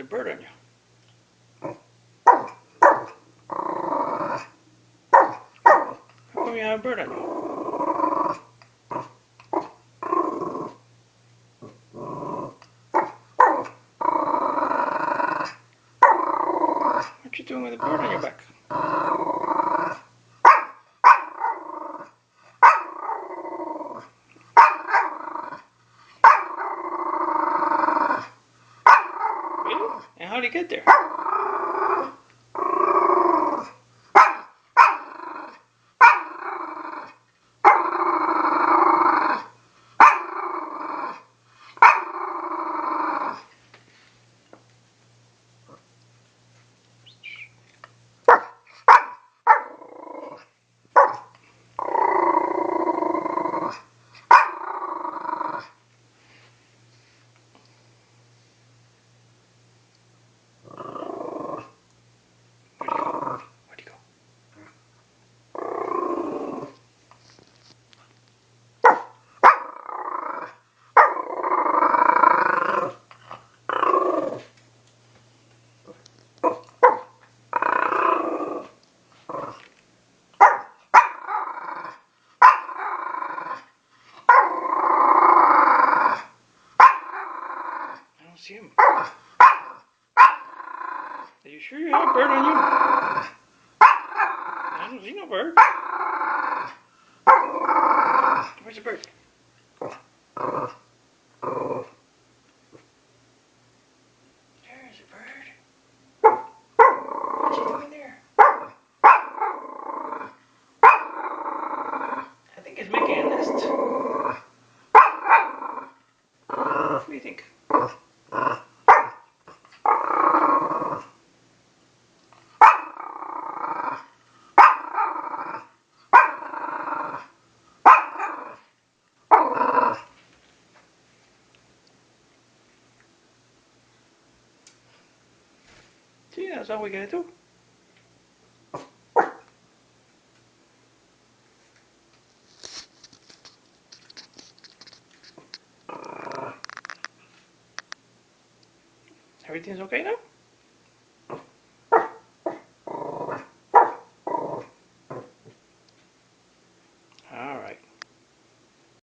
a bird on you? How come you have a bird on you? What you doing with a bird on your back? Really? And how did he get there? Where'd he go? I don't see him. Are you sure you have a bird on you? I don't see no bird. Where's the bird? There's a bird. What's he doing there? I think it's making a nest. What do you think? See, that's all we gotta do. Everything's okay now?